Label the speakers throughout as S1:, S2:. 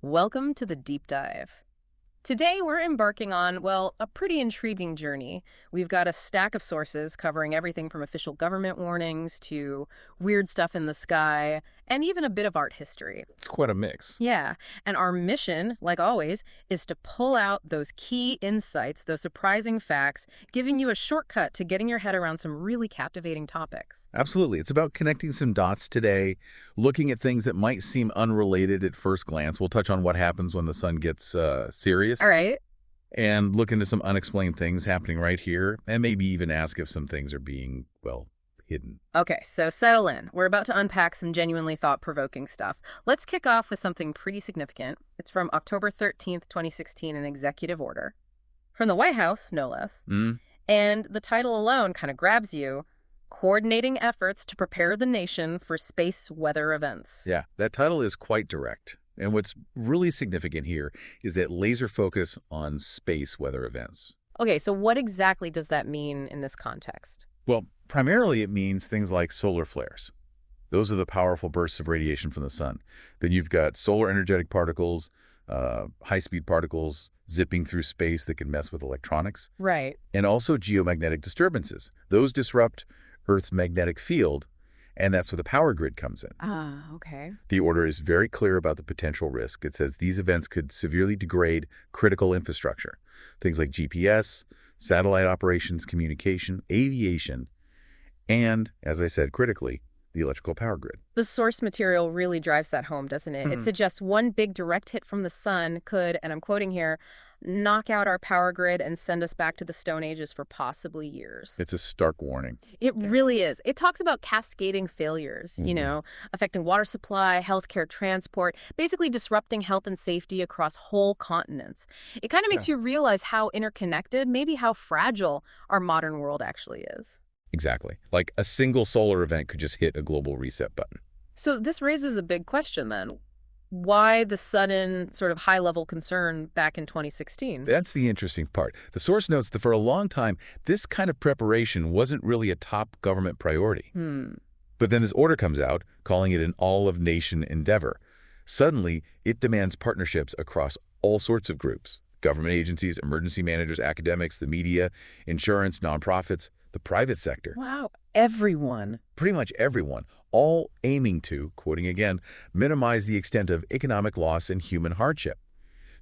S1: Welcome to the deep dive. Today we're embarking on, well, a pretty intriguing journey. We've got a stack of sources covering everything from official government warnings to weird stuff in the sky, and even a bit of art history.
S2: It's quite a mix.
S1: Yeah, and our mission, like always, is to pull out those key insights, those surprising facts, giving you a shortcut to getting your head around some really captivating topics.
S2: Absolutely. It's about connecting some dots today, looking at things that might seem unrelated at first glance. We'll touch on what happens when the sun gets serious
S1: All right.
S2: and look into some unexplained things happening right here, and maybe even ask if some things are being, well, hidden.
S1: Okay, so settle in. We're about to unpack some genuinely thought-provoking stuff. Let's kick off with something pretty significant. It's from October 13th, 2016, an executive order. From the White House, no less.
S2: Mm?
S1: And the title alone kind of grabs you. Coordinating efforts to prepare the nation for space weather events.
S2: Yeah, that title is quite direct. And what's really significant here is that laser focus on space weather events.
S1: Okay, so what exactly does that mean in this context?
S2: Well, primarily it means things like solar flares. Those are the powerful bursts of radiation from the sun. Then you've got solar energetic particles, high-speed particles zipping through space that can mess with electronics,
S1: Right.
S2: and also geomagnetic disturbances. Those disrupt Earth's magnetic field, and that's where the power grid comes in.
S1: Ah, okay.
S2: The order is very clear about the potential risk. It says these events could severely degrade critical infrastructure, things like GPS, satellite operations, communication, aviation, and, as I said critically, the electrical power grid.
S1: The source material really drives that home, doesn't it? It
S2: Mhm.
S1: suggests one big direct hit from the sun could, and I'm quoting here, knock out our power grid and send us back to the Stone Ages for possibly years.
S2: It's a stark warning.
S1: It really is. It talks about cascading failures,
S2: Mhm.
S1: affecting water supply, healthcare, transport, basically disrupting health and safety across whole continents. It kind of
S2: Yeah.
S1: makes you realize how interconnected, maybe how fragile our modern world actually is.
S2: Exactly. Like a single solar event could just hit a global reset button.
S1: So this raises a big question then. Why the sudden sort of high-level concern back in 2016?
S2: That's the interesting part. The source notes that for a long time, this kind of preparation wasn't really a top government priority.
S1: Hmm.
S2: But then this order comes out, calling it an all-of-nation endeavor. Suddenly, it demands partnerships across all sorts of groups: government agencies, emergency managers, academics, the media, insurance, nonprofits, the private sector.
S1: Wow, everyone.
S2: Pretty much everyone, all aiming to, quoting again, minimize the extent of economic loss and human hardship.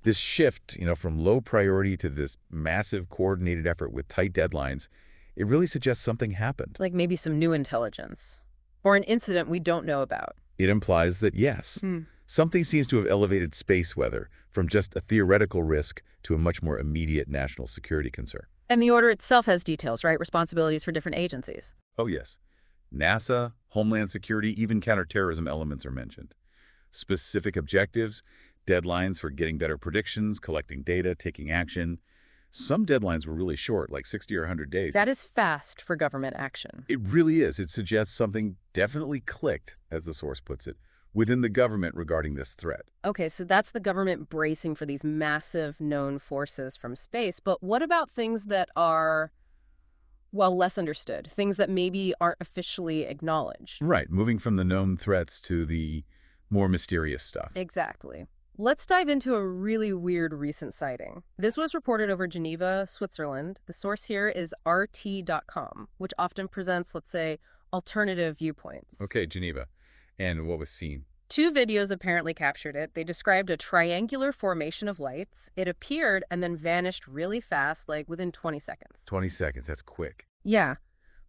S2: This shift, from low priority to this massive coordinated effort with tight deadlines, it really suggests something happened.
S1: Like maybe some new intelligence. Or an incident we don't know about.
S2: It implies that, yes,
S1: Hmm.
S2: something seems to have elevated space weather from just a theoretical risk to a much more immediate national security concern.
S1: And the order itself has details, right? Responsibilities for different agencies.
S2: Oh, yes. NASA, Homeland Security, even counterterrorism elements are mentioned. Specific objectives, deadlines for getting better predictions, collecting data, taking action. Some deadlines were really short, like 60 or 100 days.
S1: That is fast for government action.
S2: It really is. It suggests something definitely clicked, as the source puts it, within the government regarding this threat.
S1: Okay, so that's the government bracing for these massive known forces from space. But what about things that are, well, less understood? Things that maybe aren't officially acknowledged?
S2: Right, moving from the known threats to the more mysterious stuff.
S1: Exactly. Let's dive into a really weird recent sighting. This was reported over Geneva, Switzerland. The source here is RT.com, which often presents, let's say, alternative viewpoints.
S2: Okay, Geneva. And what was seen?
S1: Two videos apparently captured it. They described a triangular formation of lights. It appeared and then vanished really fast, like within 20 seconds.
S2: 20 seconds, that's quick.
S1: Yeah.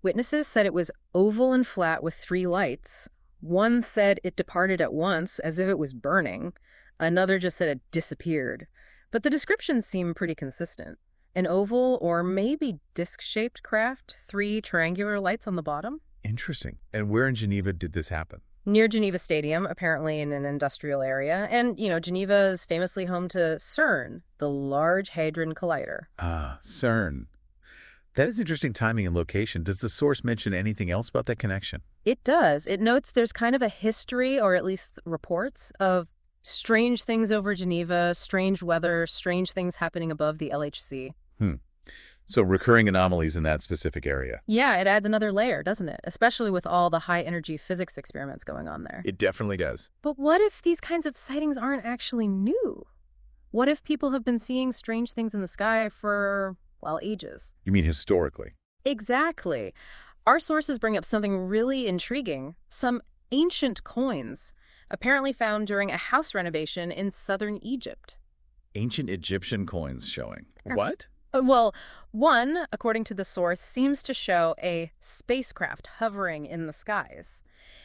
S1: Witnesses said it was oval and flat with three lights. One said it departed at once, as if it was burning. Another just said it disappeared. But the descriptions seem pretty consistent. An oval or maybe disc-shaped craft, three triangular lights on the bottom.
S2: Interesting. And where in Geneva did this happen?
S1: Near Geneva Stadium, apparently in an industrial area. And, Geneva is famously home to CERN, the Large Hadron Collider.
S2: Ah, CERN. That is interesting timing and location. Does the source mention anything else about that connection?
S1: It does. It notes there's kind of a history, or at least reports, of strange things over Geneva, strange weather, strange things happening above the LHC.
S2: So recurring anomalies in that specific area.
S1: Yeah, it adds another layer, doesn't it? Especially with all the high-energy physics experiments going on there.
S2: It definitely does.
S1: But what if these kinds of sightings aren't actually new? What if people have been seeing strange things in the sky for, well, ages?
S2: You mean historically?
S1: Exactly. Our sources bring up something really intriguing. Some ancient coins, apparently found during a house renovation in southern Egypt.
S2: Ancient Egyptian coins showing. What?
S1: Well, one, according to the source, seems to show a spacecraft hovering in the skies.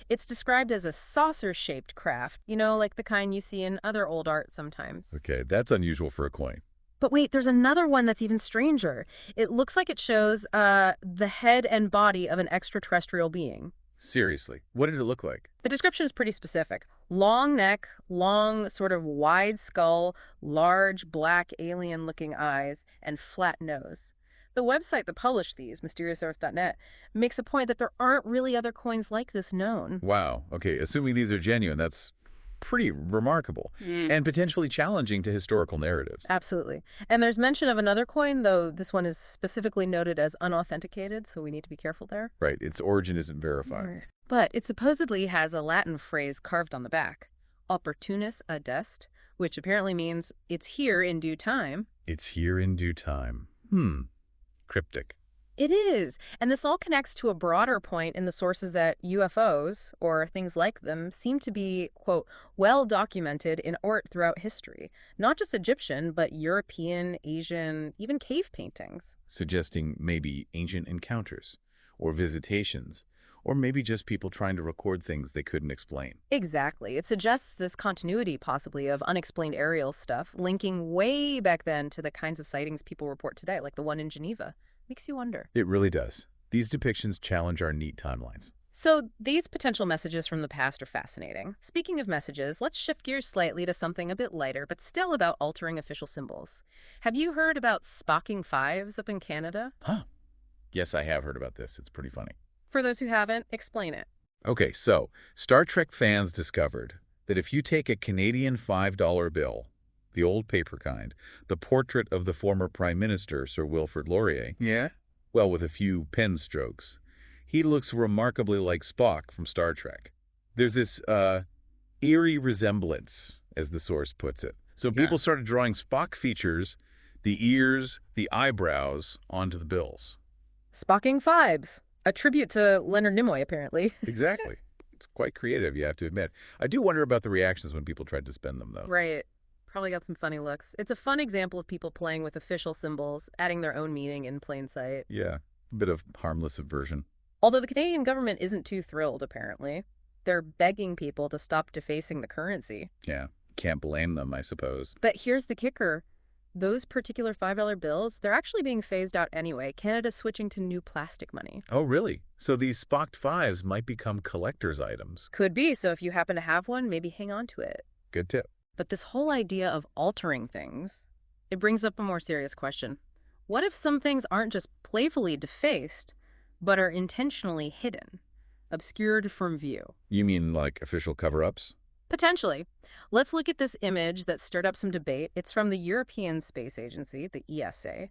S1: It's described as a saucer-shaped craft, like the kind you see in other old art sometimes.
S2: Okay, that's unusual for a coin.
S1: But wait, there's another one that's even stranger. It looks like it shows the head and body of an extraterrestrial being.
S2: Seriously, what did it look like?
S1: The description is pretty specific. Long neck, long, sort of wide skull, large, black, alien-looking eyes, and flat nose. The website that published these, mysterioussource.net, makes a point that there aren't really other coins like this known.
S2: Wow. Okay, assuming these are genuine, that's pretty remarkable and potentially challenging to historical narratives.
S1: Absolutely. And there's mention of another coin, though this one is specifically noted as unauthenticated, so we need to be careful there.
S2: Right, its origin isn't verified.
S1: Right. But it supposedly has a Latin phrase carved on the back, opportunis adest, which apparently means it's here in due time.
S2: It's here in due time. Cryptic.
S1: It is. And this all connects to a broader point in the sources that UFOs, or things like them, seem to be, quote, well documented in art throughout history. Not just Egyptian, but European, Asian, even cave paintings.
S2: Suggesting maybe ancient encounters or visitations, or maybe just people trying to record things they couldn't explain.
S1: Exactly. It suggests this continuity, possibly, of unexplained aerial stuff, linking way back then to the kinds of sightings people report today, like the one in Geneva. Makes you wonder.
S2: It really does. These depictions challenge our neat timelines.
S1: So these potential messages from the past are fascinating. Speaking of messages, let's shift gears slightly to something a bit lighter, but still about altering official symbols. Have you heard about Spocking Fives up in Canada?
S2: Huh. Yes, I have heard about this. It's pretty funny.
S1: For those who haven't, explain it.
S2: Okay, so Star Trek fans discovered that if you take a Canadian $5 bill, the old paper kind, the portrait of the former Prime Minister, Sir Wilfrid Laurier,
S3: Yeah?
S2: well, with a few pen strokes, he looks remarkably like Spock from Star Trek. There's this eerie resemblance, as the source puts it. So people started drawing Spock features, the ears, the eyebrows, onto the bills.
S1: Spocking Fives. A tribute to Leonard Nimoy, apparently.
S2: Exactly. It's quite creative, you have to admit. I do wonder about the reactions when people tried to spend them, though.
S1: Right. Probably got some funny looks. It's a fun example of people playing with official symbols, adding their own meaning in plain sight.
S2: Yeah, a bit of harmless subversion.
S1: Although the Canadian government isn't too thrilled, apparently. They're begging people to stop defacing the currency.
S2: Yeah, can't blame them, I suppose.
S1: But here's the kicker. Those particular $5 bills, they're actually being phased out anyway. Canada's switching to new plastic money.
S2: Oh, really? So these Spocked Fives might become collector's items.
S1: Could be, so if you happen to have one, maybe hang on to it.
S2: Good tip.
S1: But this whole idea of altering things, it brings up a more serious question. What if some things aren't just playfully defaced, but are intentionally hidden, obscured from view?
S2: You mean like official cover-ups?
S1: Potentially. Let's look at this image that stirred up some debate. It's from the European Space Agency, the ESA,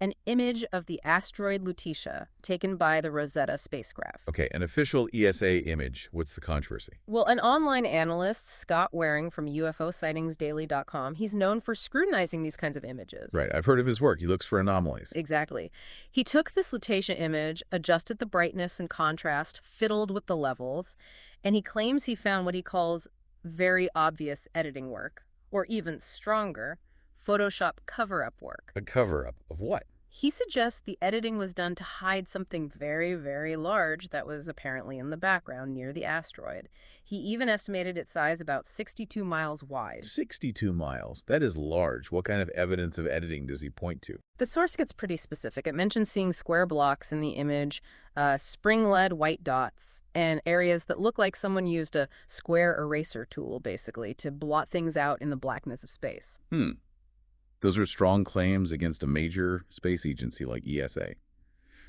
S1: an image of the asteroid Lutetia taken by the Rosetta spacecraft.
S2: Okay, an official ESA image. What's the controversy?
S1: Well, an online analyst, Scott Waring from UFOsightingsdaily.com, he's known for scrutinizing these kinds of images.
S2: Right, I've heard of his work. He looks for anomalies.
S1: Exactly. He took this Lutetia image, adjusted the brightness and contrast, fiddled with the levels, and he claims he found what he calls very obvious editing work, or even stronger, Photoshop cover-up work.
S2: A cover-up of what?
S1: He suggests the editing was done to hide something very, very large that was apparently in the background near the asteroid. He even estimated its size about 62 miles wide.
S2: 62 miles. That is large. What kind of evidence of editing does he point to?
S1: The source gets pretty specific. It mentions seeing square blocks in the image, spring-led white dots, and areas that look like someone used a square eraser tool, basically, to blot things out in the blackness of space.
S2: Those are strong claims against a major space agency like ESA.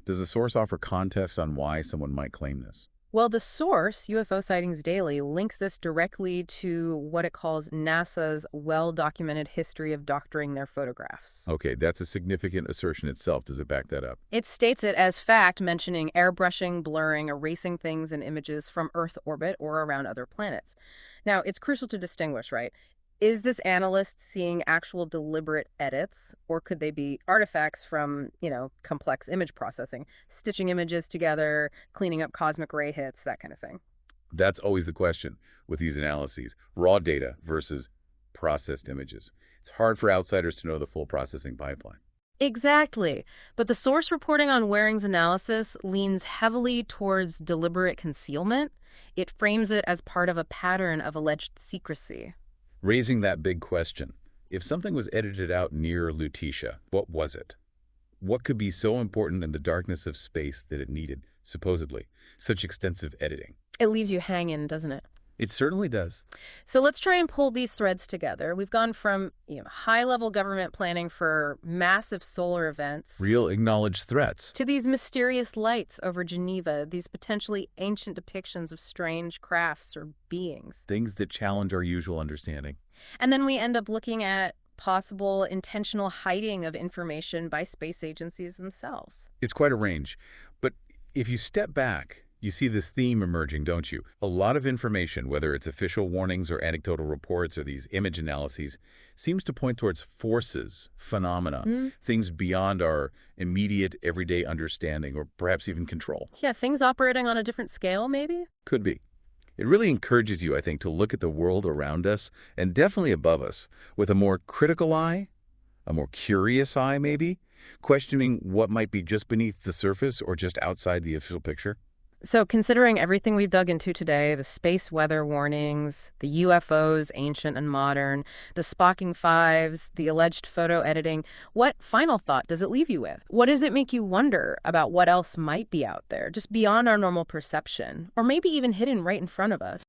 S2: Does the source offer context on why someone might claim this?
S1: Well, the source, UFO Sightings Daily, links this directly to what it calls NASA's well-documented history of doctoring their photographs.
S2: Okay, that's a significant assertion itself. Does it back that up?
S1: It states it as fact, mentioning airbrushing, blurring, erasing things and images from Earth orbit or around other planets. Now, it's crucial to distinguish, right? Is this analyst seeing actual deliberate edits, or could they be artifacts from, complex image processing, stitching images together, cleaning up cosmic ray hits, that kind of thing?
S2: That's always the question with these analyses. Raw data versus processed images. It's hard for outsiders to know the full processing pipeline.
S1: Exactly. But the source reporting on Waring's analysis leans heavily towards deliberate concealment. It frames it as part of a pattern of alleged secrecy.
S2: Raising that big question. If something was edited out near Lutetia, what was it? What could be so important in the darkness of space that it needed, supposedly, such extensive editing?
S1: It leaves you hanging, doesn't it?
S2: It certainly does.
S1: So let's try and pull these threads together. We've gone from, high-level government planning for massive solar events
S2: Real acknowledged threats.
S1: to these mysterious lights over Geneva, these potentially ancient depictions of strange crafts or beings.
S2: Things that challenge our usual understanding.
S1: And then we end up looking at possible intentional hiding of information by space agencies themselves.
S2: It's quite a range. But if you step back, you see this theme emerging, don't you? A lot of information, whether it's official warnings or anecdotal reports or these image analyses, seems to point towards forces, phenomena, things beyond our immediate everyday understanding or perhaps even control.
S1: Yeah, things operating on a different scale, maybe?
S2: Could be. It really encourages you, I think, to look at the world around us and definitely above us with a more critical eye, a more curious eye maybe, questioning what might be just beneath the surface or just outside the official picture.
S1: So considering everything we've dug into today, the space weather warnings, the UFOs, ancient and modern, the Spocking Fives, the alleged photo editing, what final thought does it leave you with? What does it make you wonder about what else might be out there, just beyond our normal perception, or maybe even hidden right in front of us?